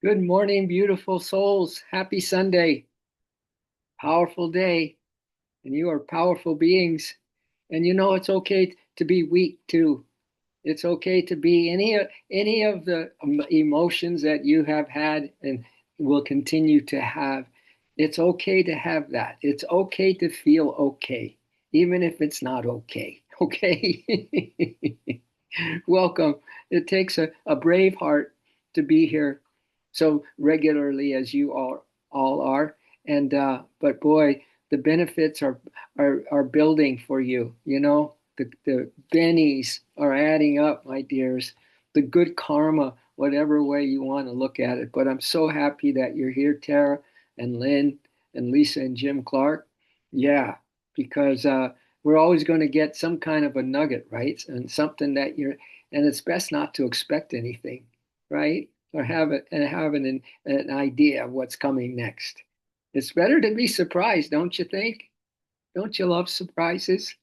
Good morning, beautiful souls. Happy Sunday. Powerful day. And you are powerful beings. And you know it's okay to be weak too. It's okay to be any of the emotions that you have had and will continue to have. It's okay to have that. It's okay to feel okay, even if it's not okay. Okay. Welcome. It takes a brave heart to be here so regularly as you all are. And but boy, the benefits are building for you. You know, the bennies are adding up, my dears. The good karma, whatever way you want to look at it. But I'm so happy that you're here, Tara and Lynn and Lisa and Jim Clark. Yeah, because we're always going to get some kind of a nugget, right? And something that you're, and it's best not to expect anything, right? Or have an idea of what's coming next. It's better to be surprised, don't you think? Don't you love surprises?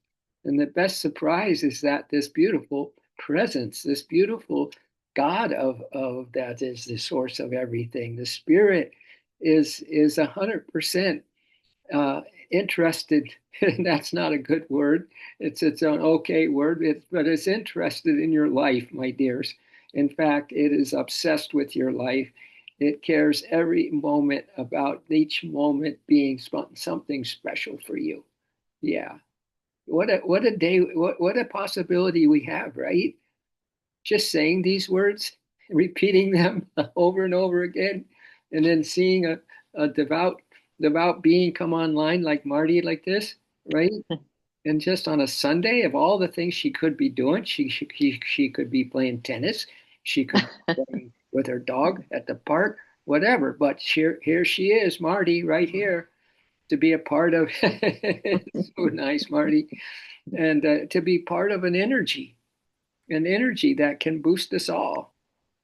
And the best surprise is that this beautiful presence, this beautiful God of that is the source of everything. The Spirit is 100% uh, interested. That's not a good word. It's an okay word, but it's interested in your life, my dears. In fact, it is obsessed with your life. It cares every moment about each moment being something special for you. Yeah. What a day, what a possibility we have, right? Just saying these words, repeating them over and over again, and then seeing a devout being come online like Marty like this, right? And just on a Sunday, of all the things she could be doing, she could be playing tennis, she could be playing with her dog at the park, whatever. But here she is, Marty, right here to be a part of. So nice, Marty, and to be part of an energy that can boost us all.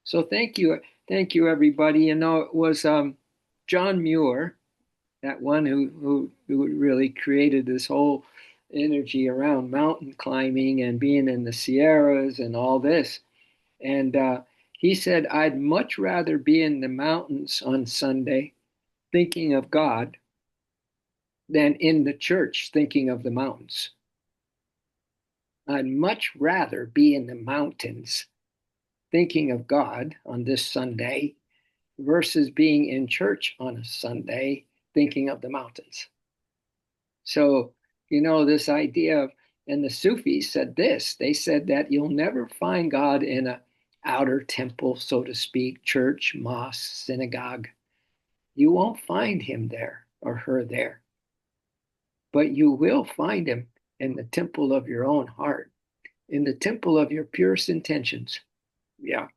So thank you, everybody. You know, it was John Muir, that one who really created this whole energy around mountain climbing and being in the Sierras and all this. And he said, I'd much rather be in the mountains on Sunday thinking of God than in the church thinking of the mountains. I'd much rather be in the mountains thinking of God on this Sunday versus being in church on a Sunday thinking of the mountains. So, you know, this idea of, and the Sufis said this, they said that you'll never find God in a outer temple, so to speak, church, mosque, synagogue. You won't find him there or her there, but you will find him in the temple of your own heart, in the temple of your purest intentions. Yeah.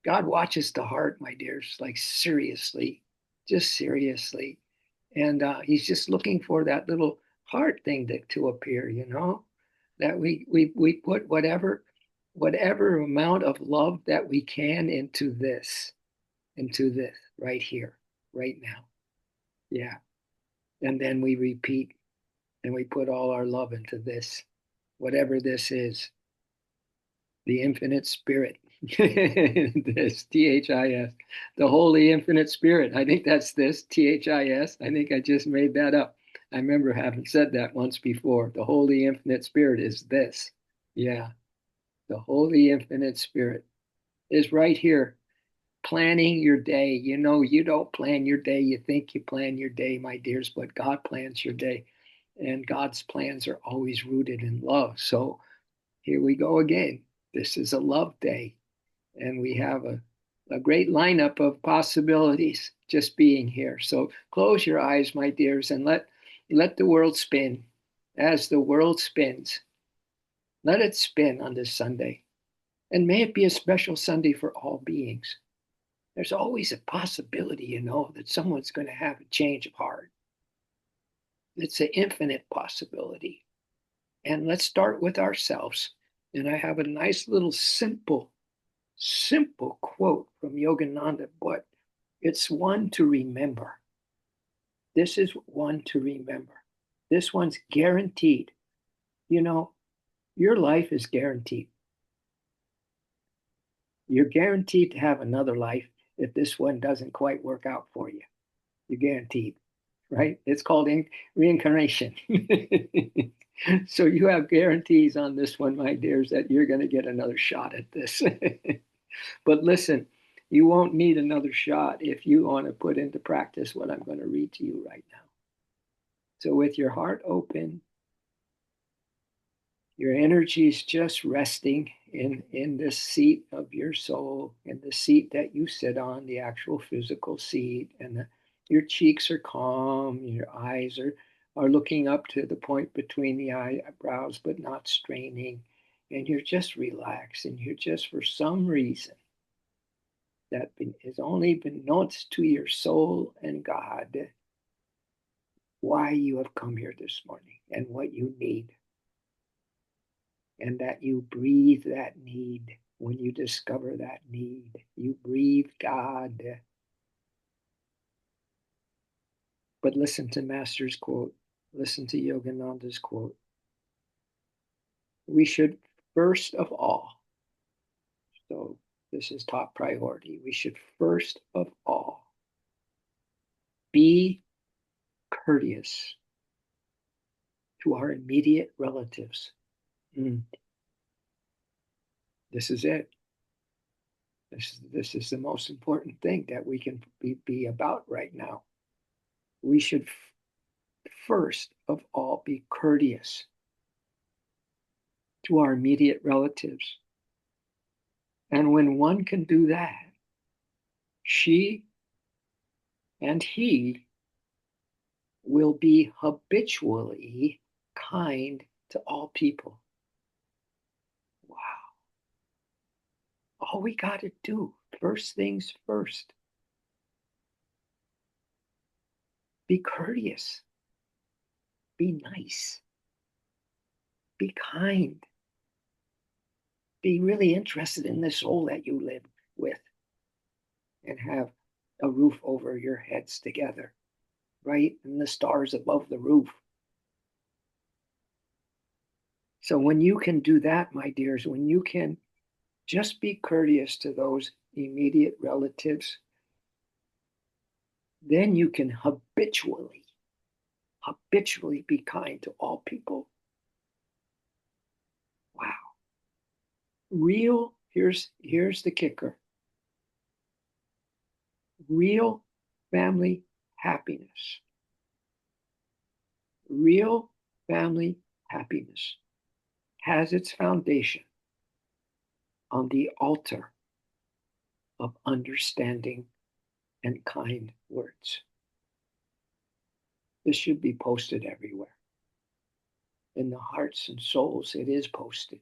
God watches the heart, my dears, like seriously, just seriously. And he's just looking for that little heart thing to appear, you know, that we put whatever amount of love that we can into this right here, right now. Yeah. And then we repeat and we put all our love into this, whatever this is, the infinite spirit. This THIS, the Holy Infinite Spirit. I think that's this THIS. I think I just made that up. I remember having said that once before. The Holy Infinite Spirit is this. Yeah, the Holy Infinite Spirit is right here planning your day. You know, you don't plan your day. You think you plan your day, my dears, but God plans your day. And God's plans are always rooted in love. So here we go again. This is a love day. And we have a great lineup of possibilities just being here. So close your eyes, my dears, and let the world spin. As the world spins, let it spin on this Sunday. And may it be a special Sunday for all beings. There's always a possibility, you know, that someone's going to have a change of heart. It's an infinite possibility. And let's start with ourselves. And I have a nice little simple quote from Yogananda, but it's one to remember. This is one to remember. This one's guaranteed. You know, your life is guaranteed. You're guaranteed to have another life, if this one doesn't quite work out for you. You're guaranteed, right? It's called reincarnation. So you have guarantees on this one, my dears, that you're going to get another shot at this. But listen, you won't need another shot if you want to put into practice what I'm going to read to you right now. So, with your heart open, your energy is just resting in the seat of your soul, in the seat that you sit on, the actual physical seat, and your cheeks are calm, your eyes are looking up to the point between the eyebrows, but not straining, and you're just relaxed, and you're just, for some reason, that has only been known to your soul and God, why you have come here this morning and what you need, and that you breathe that need. When you discover that need, you breathe God. But listen to Master's quote, listen to Yogananda's quote. We should first of all, so this is top priority, we should first of all be courteous to our immediate relatives. This is it. This is the most important thing that we can be about right now. We should first of all be courteous to our immediate relatives. And when one can do that, she and he will be habitually kind to all people. Wow. All we got to do, first things first, be courteous, be nice, be kind, be really interested in the soul that you live with, and have a roof over your heads together, right? And the stars above the roof. So when you can do that, my dears, when you can just be courteous to those immediate relatives, then you can habitually be kind to all people. Wow. Here's the kicker. Real family happiness. Real family happiness has its foundation on the altar of understanding and kind words. This should be posted everywhere. In the hearts and souls, it is posted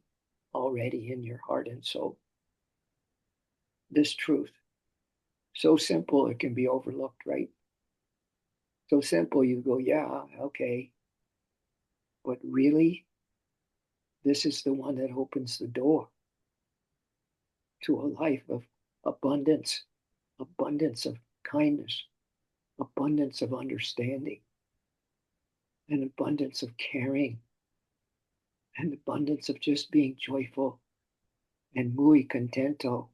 already in your heart and soul. This truth, so simple it can be overlooked, right? So simple you go, yeah, okay. But really, this is the one that opens the door to a life of abundance, abundance of kindness, abundance of understanding, an abundance of caring, an abundance of just being joyful and muy contento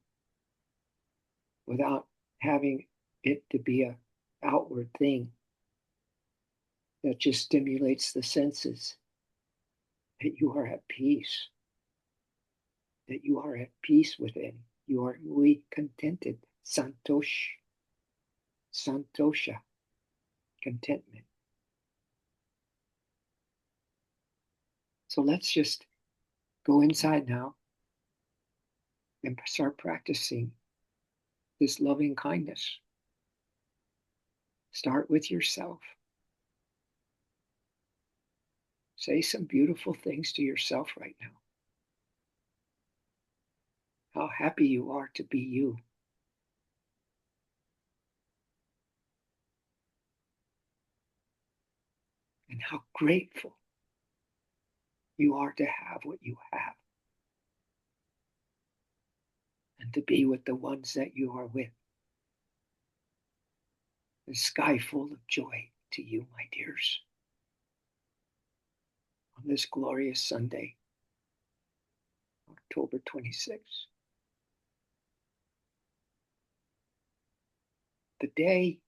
without having it to be an outward thing that just stimulates the senses, that you are at peace, that you are at peace within. You are muy contented, santosha, contentment. So let's just go inside now and start practicing this loving kindness. Start with yourself. Say some beautiful things to yourself right now. How happy you are to be you. And how grateful you are to have what you have. And to be with the ones that you are with. A sky full of joy to you, my dears. On this glorious Sunday, October 26th. the day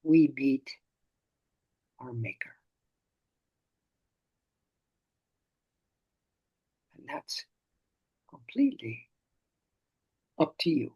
we meet our Maker. And that's completely up to you.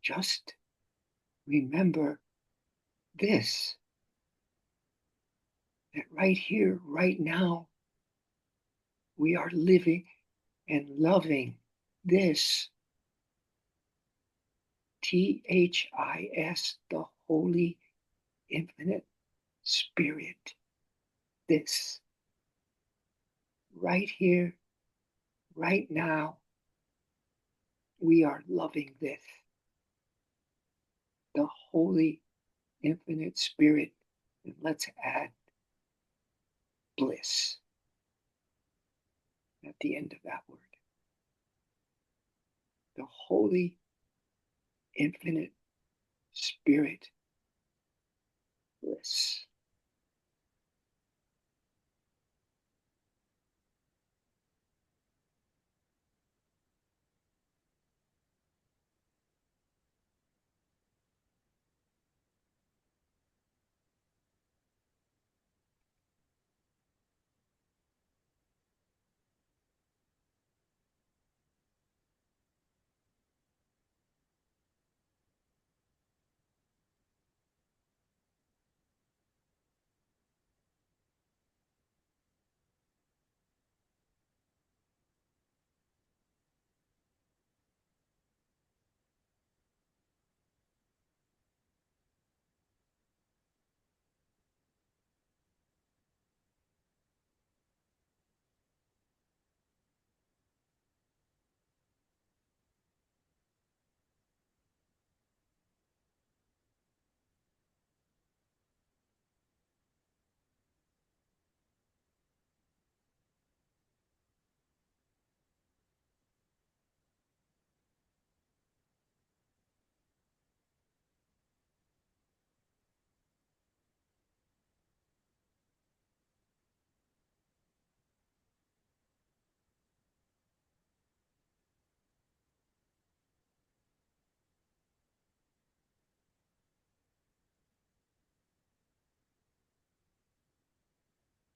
Just remember this, that right here, right now, we are living and loving this THIS, the Holy Infinite Spirit. This right here, right now, we are loving this, the Holy Infinite Spirit. And let's add bliss at the end of that word. The Holy Infinite Spirit bliss.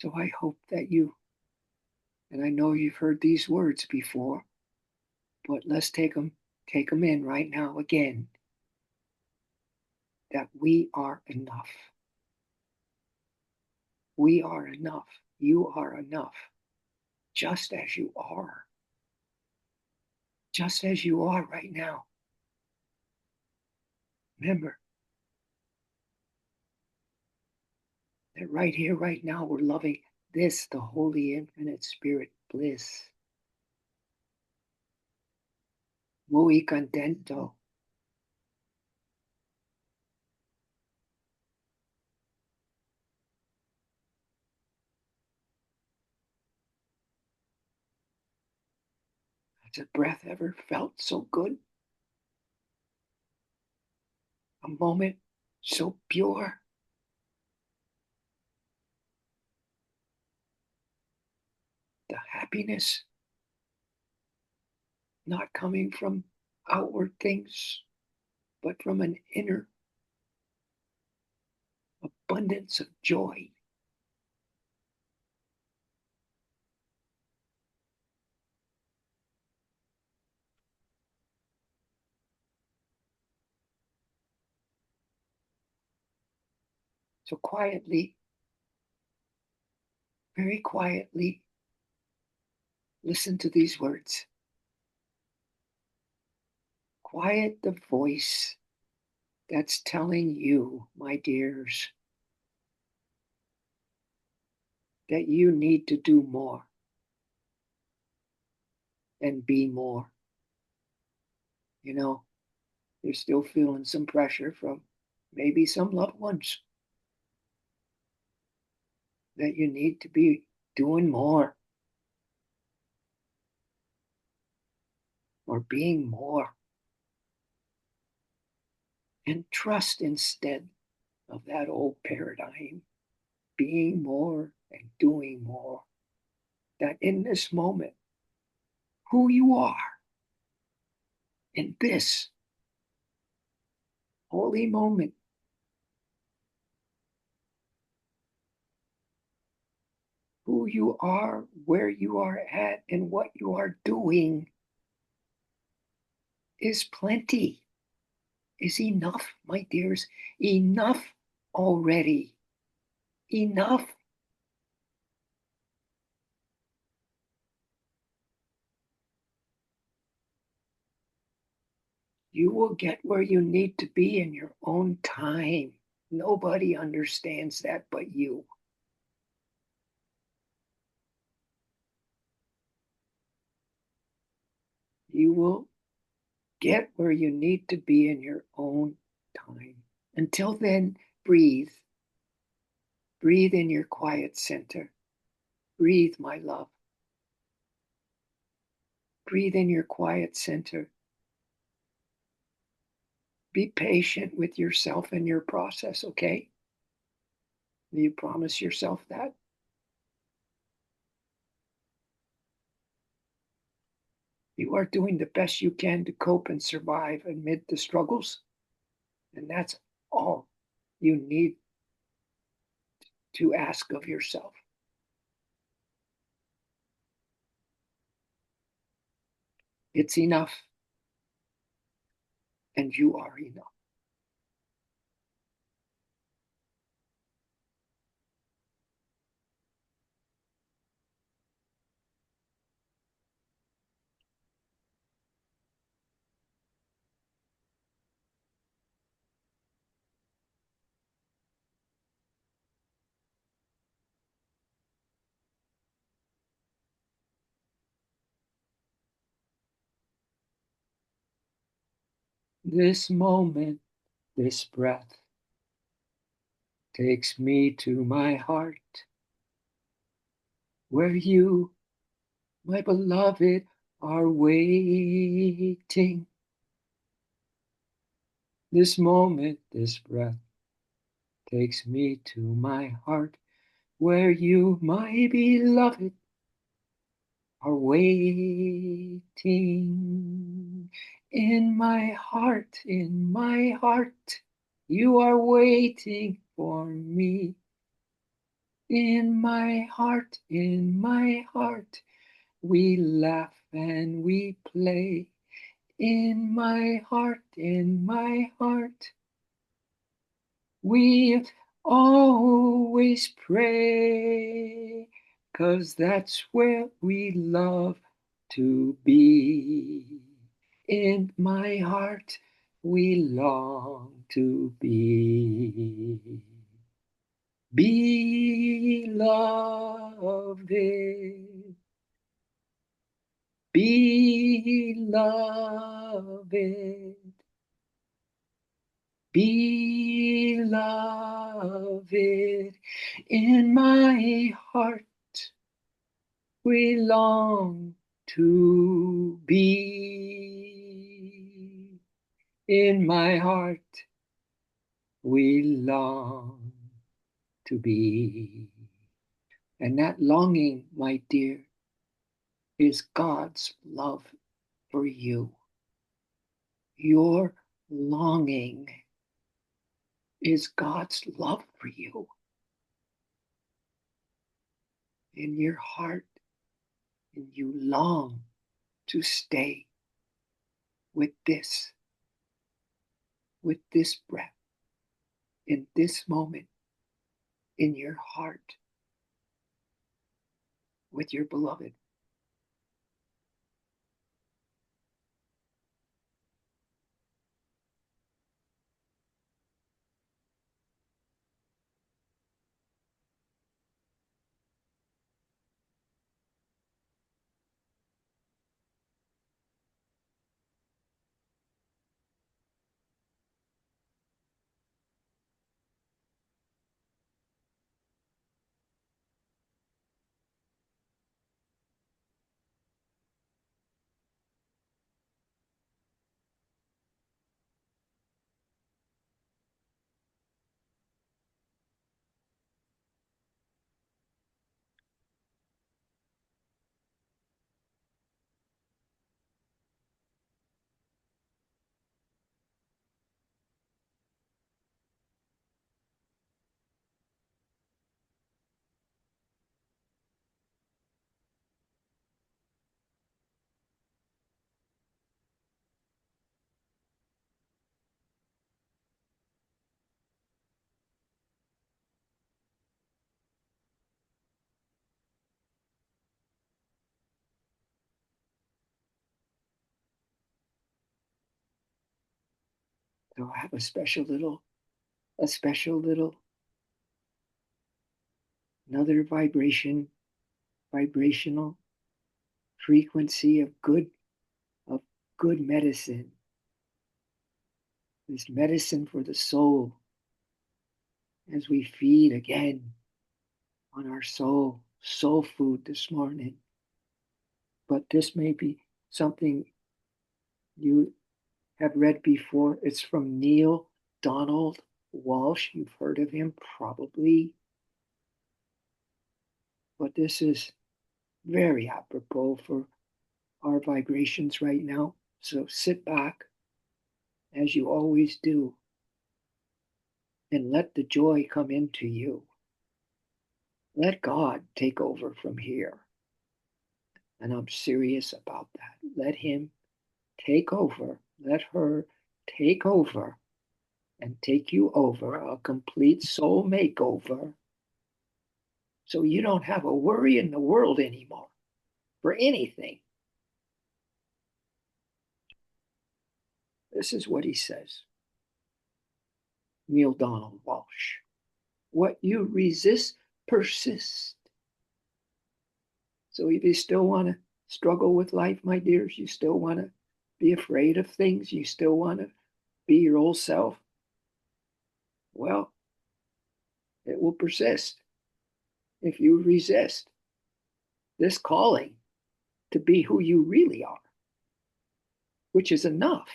So I hope that you, and I know you've heard these words before, but let's take them in right now again, that we are enough. We are enough. You are enough, just as you are. Just as you are right now. Remember that right here, right now, we're loving this, the Holy Infinite Spirit bliss. Muy contento. Has a breath ever felt so good? A moment so pure? The happiness not coming from outward things, but from an inner abundance of joy. So quietly, very quietly, listen to these words. Quiet the voice that's telling you, my dears, that you need to do more and be more. You know, you're still feeling some pressure from maybe some loved ones that you need to be doing more or being more. And trust instead of that old paradigm, being more and doing more. That in this moment, who you are in this holy moment, who you are, where you are at, and what you are doing is plenty, is enough, my dears. Enough already. Enough. You will get where you need to be in your own time. Nobody understands that but you. You will get where you need to be in your own time. Until then, breathe. Breathe in your quiet center. Breathe, my love. Breathe in your quiet center. Be patient with yourself and your process, okay? Will you promise yourself that? You are doing the best you can to cope and survive amid the struggles, and that's all you need to ask of yourself. It's enough, and you are enough. This moment, this breath takes me to my heart, where you, my beloved, are waiting. This moment, this breath takes me to my heart, where you, my beloved, are waiting. In my heart, you are waiting for me. In my heart, we laugh and we play. In my heart, we always pray, 'cause that's where we love to be. In my heart, we long to be. Beloved, beloved, beloved, in my heart we long to be. In my heart we long to be. And that longing, my dear, is God's love for you. Your longing is God's love for you. In your heart, and you long to stay with this breath, in this moment, in your heart, with your beloved. So have a special little, another vibrational frequency of good medicine. This medicine for the soul as we feed again on our soul food this morning. But this may be something you have read before. It's from Neale Donald Walsch. You've heard of him probably. But this is very apropos for our vibrations right now. So sit back, as you always do, and let the joy come into you. Let God take over from here. And I'm serious about that. Let Him take over. Let her take over and take you over, a complete soul makeover. So you don't have a worry in the world anymore for anything. This is what he says. Neale Donald Walsch. What you resist persists. So if you still want to struggle with life, my dears, you still want to be afraid of things, you still want to be your old self, well, it will persist if you resist this calling to be who you really are, which is enough,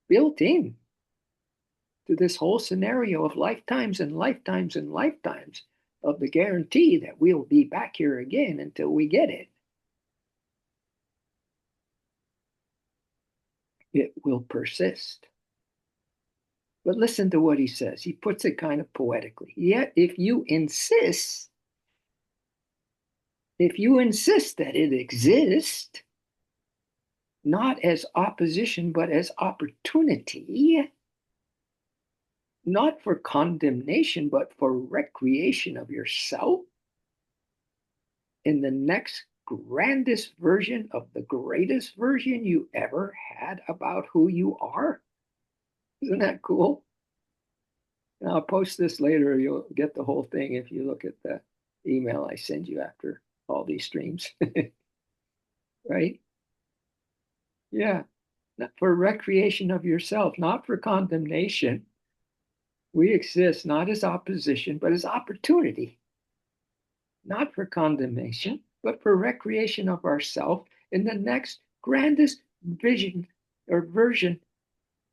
built in to this whole scenario of lifetimes and lifetimes and lifetimes of the guarantee that we'll be back here again until we get it. It will persist. But listen to what he says. He puts it kind of poetically. Yet if you insist that it exists, not as opposition, but as opportunity, not for condemnation, but for recreation of yourself in the next grandest version of the greatest version you ever had about who you are. Isn't that cool? And I'll post this later. You'll get the whole thing if you look at the email I send you after all these streams. Right? Yeah. Not for recreation of yourself, not for condemnation. We exist not as opposition, but as opportunity. Not for condemnation, but for recreation of ourself in the next grandest vision or version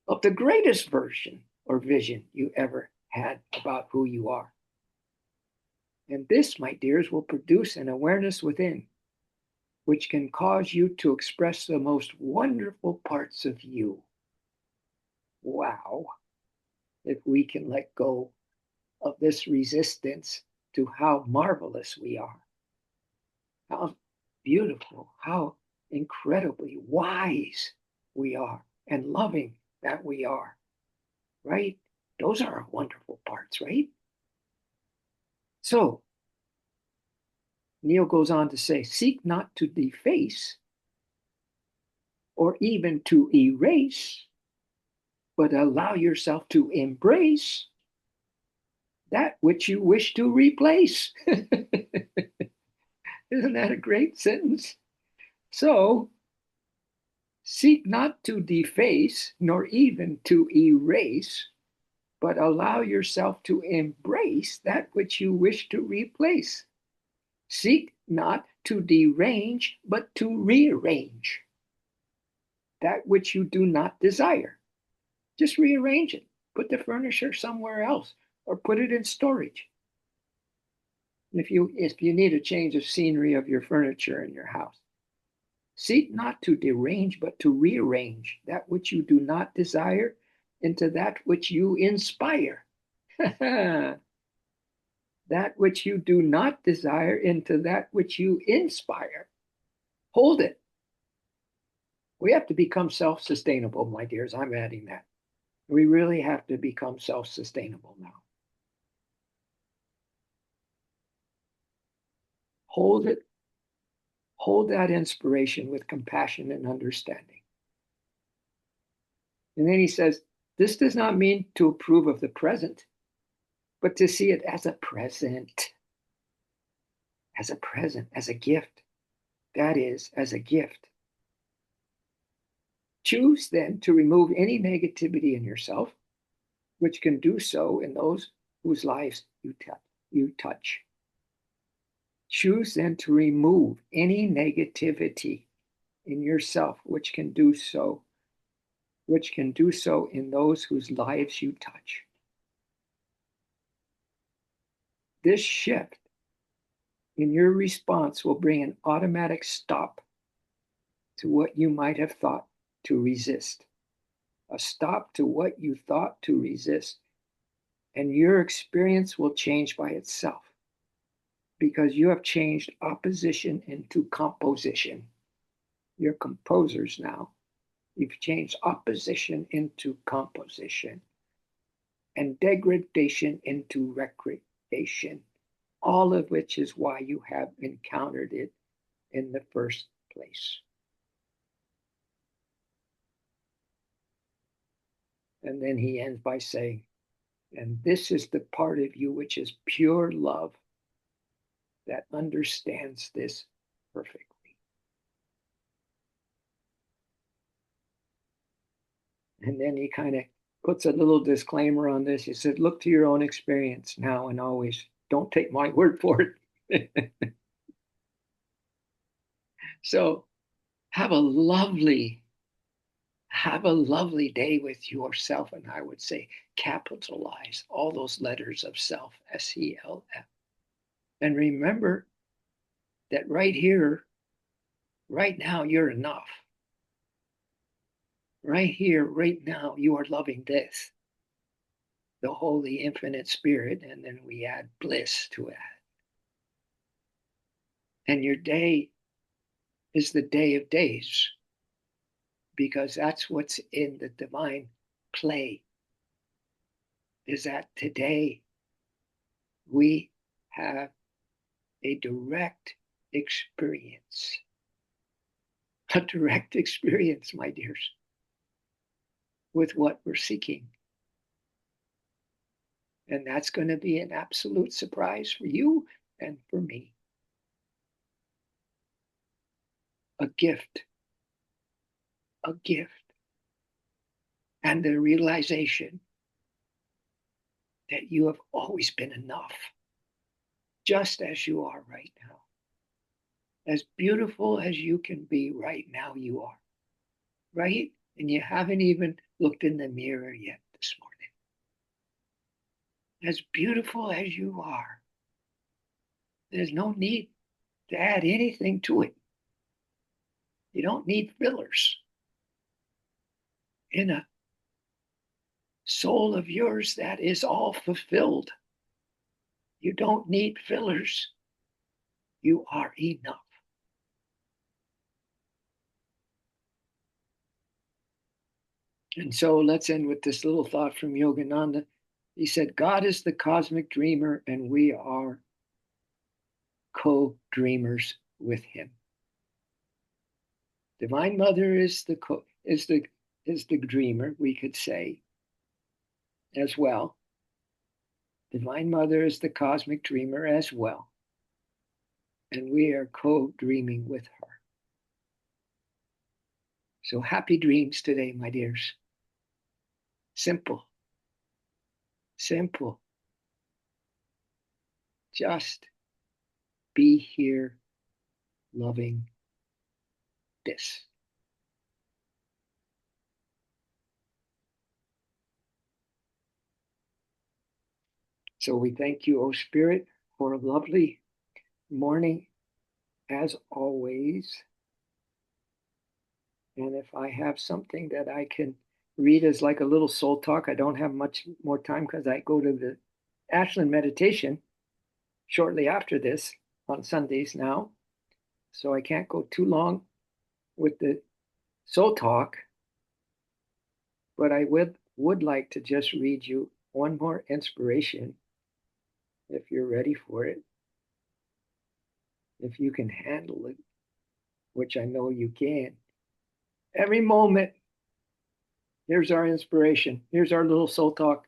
of the greatest version or vision you ever had about who you are. And this, my dears, will produce an awareness within which can cause you to express the most wonderful parts of you. Wow. If we can let go of this resistance to how marvelous we are, how beautiful, how incredibly wise we are, and loving that we are, right? Those are our wonderful parts, right? So, Neil goes on to say, seek not to deface or even to erase, but allow yourself to embrace that which you wish to replace. Isn't that a great sentence? So, seek not to deface nor even to erase, but allow yourself to embrace that which you wish to replace. Seek not to derange, but to rearrange that which you do not desire. Just rearrange it. Put the furniture somewhere else or put it in storage. If you need a change of scenery of your furniture in your house, seek not to derange, but to rearrange that which you do not desire into that which you inspire. That which you do not desire into that which you inspire. Hold it. We have to become self sustainable, my dears. I'm adding that. We really have to become self sustainable now. Hold it. Hold that inspiration with compassion and understanding. And then he says, this does not mean to approve of the present, but to see it as a present, as a gift. That is, as a gift. Choose then to remove any negativity in yourself, which can do so in those whose lives you touch. Choose then to remove any negativity in yourself, which can do so in those whose lives you touch. This shift in your response will bring an automatic stop to what you might have thought to resist, a stop to what you thought to resist, and your experience will change by itself because you have changed opposition into composition. You're composers now. You've changed opposition into composition and degradation into recreation, all of which is why you have encountered it in the first place. And then he ends by saying, and this is the part of you which is pure love that understands this perfectly. And then he kind of puts a little disclaimer on this. He said, look to your own experience now and always. Don't take my word for it. So have a lovely day with yourself. And I would say capitalize all those letters of self, SELF. And remember that right here, right now, you're enough. Right here, right now, you are loving this, the Holy Infinite Spirit, and then we add bliss to it. And your day is the day of days because that's what's in the divine play, is that today we have a direct experience. A direct experience, my dears, with what we're seeking. And that's going to be an absolute surprise for you and for me. A gift. A gift. And the realization that you have always been enough, just as you are right now. As beautiful as you can be right now, you are. Right? And you haven't even looked in the mirror yet this morning. As beautiful as you are, there's no need to add anything to it. You don't need fillers in a soul of yours that is all fulfilled. You don't need fillers. You are enough. And so let's end with this little thought from Yogananda. He said, God is the cosmic dreamer, and we are co-dreamers with him. Divine Mother is the dreamer, we could say, as well. Divine Mother is the cosmic dreamer as well. And we are co-dreaming with her. So happy dreams today, my dears. Simple. Simple. Just be here loving this. So we thank you, O Spirit, for a lovely morning as always. And if I have something that I can read as like a little soul talk, I don't have much more time because I go to the Ashland meditation shortly after this on Sundays now. So I can't go too long with the soul talk, but I would like to just read you one more inspiration if you're ready for it, if you can handle it, which I know you can. Every moment, here's our inspiration. Here's our little soul talk.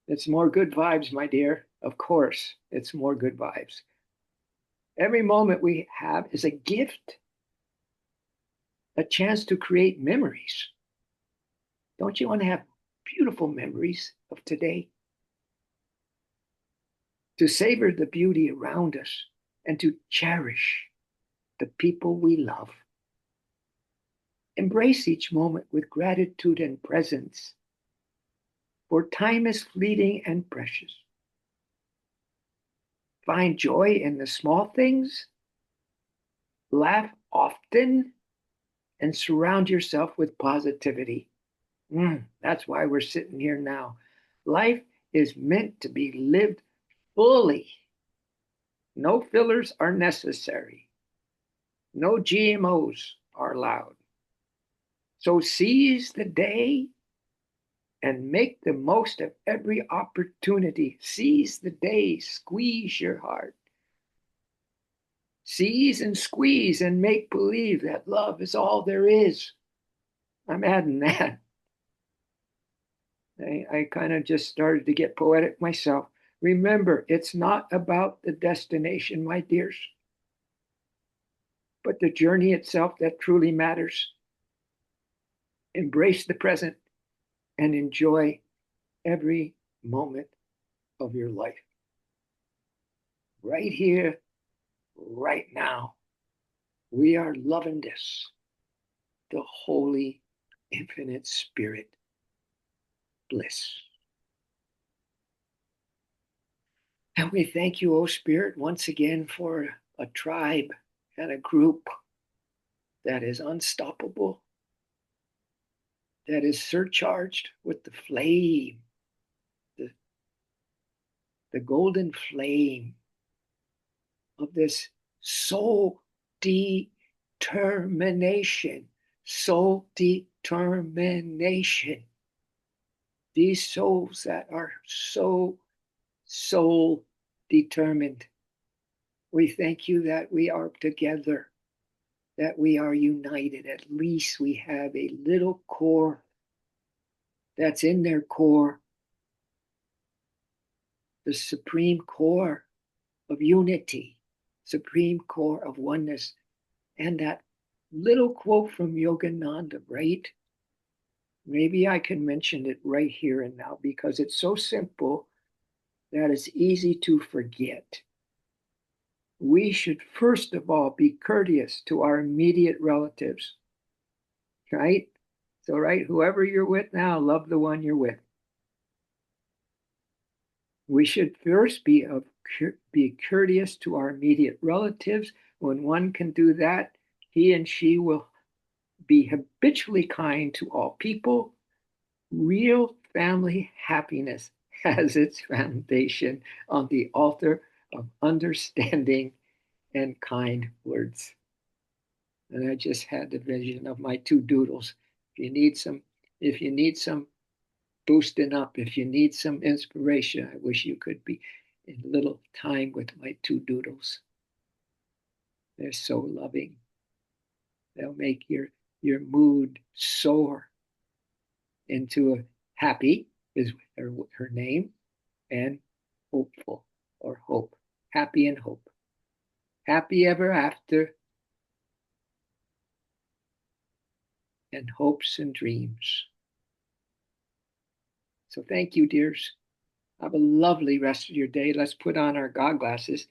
It's more good vibes, my dear. Of course, it's more good vibes. Every moment we have is a gift, a chance to create memories. Don't you want to have beautiful memories of today? To savor the beauty around us and to cherish the people we love. Embrace each moment with gratitude and presence, for time is fleeting and precious. Find joy in the small things, laugh often, and surround yourself with positivity. That's why we're sitting here now. Life is meant to be lived fully. No fillers are necessary. No GMOs are allowed. So seize the day and make the most of every opportunity. Seize the day, squeeze your heart. Seize and squeeze and make believe that love is all there is. I'm adding that. I kind of just started to get poetic myself. Remember, it's not about the destination, my dears, but the journey itself that truly matters. Embrace the present and enjoy every moment of your life. Right here, right now, we are loving this, the Holy Infinite Spirit bliss. And we thank you, O Spirit, once again for a tribe and a group that is unstoppable, that is surcharged with the flame, the golden flame of this soul determination. Soul determination. These souls that are so soul determined. We thank you that we are together, that we are united. At least we have a little core that's in their core, the supreme core of unity, supreme core of oneness. And that little quote from Yogananda, right? Maybe I can mention it right here and now because it's so simple that it's easy to forget. We should first of all be courteous to our immediate relatives, right? So, right, whoever you're with now, love the one you're with. We should first be courteous to our immediate relatives. When one can do that, he and she will be habitually kind to all people. Real family happiness has its foundation on the altar of understanding and kind words. And I just had the vision of my two doodles. If you need some boosting up, if you need some inspiration, I wish you could be in a little time with my two doodles. They're so loving. They'll make your mood soar into a happy is her name, and hopeful or hope. Happy and hope. Happy ever after, and hopes and dreams. So thank you, dears. Have a lovely rest of your day. Let's put on our God glasses.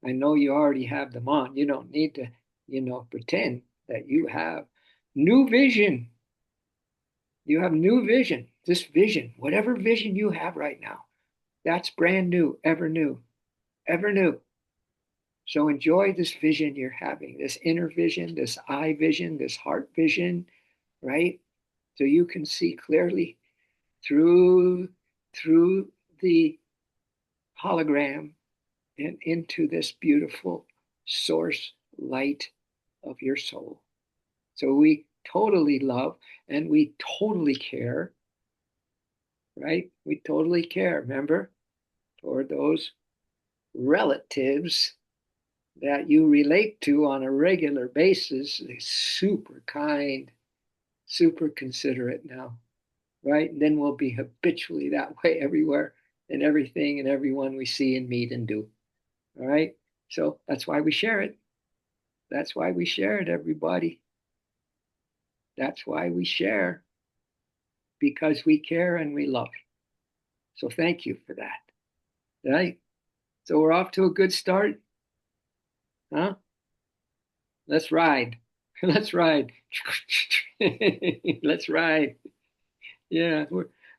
I know you already have them on. You don't need to, pretend that you have new vision. You have new vision. This vision, whatever vision you have right now, that's brand new, ever new, ever new. So enjoy this vision you're having, this inner vision, this eye vision, this heart vision, right? So you can see clearly through through the hologram and into this beautiful source light of your soul. So we totally love and we totally care, right? We totally care, remember, for those relatives that you relate to on a regular basis. They're super kind, super considerate now, right? And then we'll be habitually that way everywhere and everything and everyone we see and meet and do. All right. So that's why we share it. That's why we share it, everybody. That's why we share, because we care and we love. So thank you for that. Right? So we're off to a good start. Huh? Let's ride. Let's ride. Let's ride. Yeah,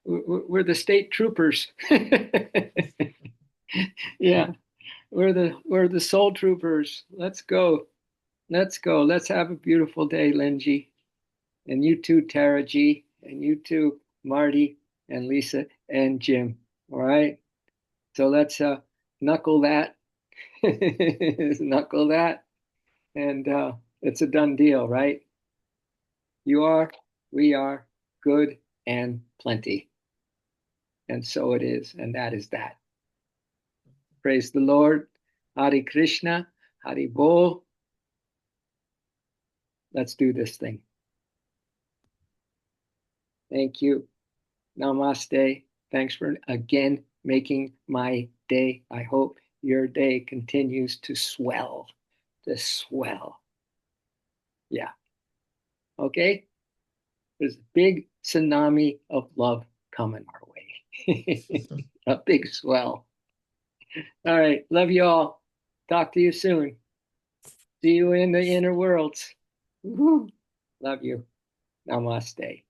we're the state troopers. Yeah, we're the soul troopers. Let's go. Let's go. Let's have a beautiful day, Linji. And you too, Tara G. And you too, Marty and Lisa and Jim. All right. So let's knuckle that. Knuckle that. And it's a done deal, right? You are, we are, good and plenty. And so it is. And that is that. Praise the Lord. Hare Krishna. Hare Bol. Let's do this thing. Thank you. Namaste. Thanks for again making my day. I hope your day continues to swell. To swell. Yeah. Okay. There's a big tsunami of love coming our way. A big swell. All right. Love you all. Talk to you soon. See you in the inner worlds. Woo-hoo. Love you. Namaste.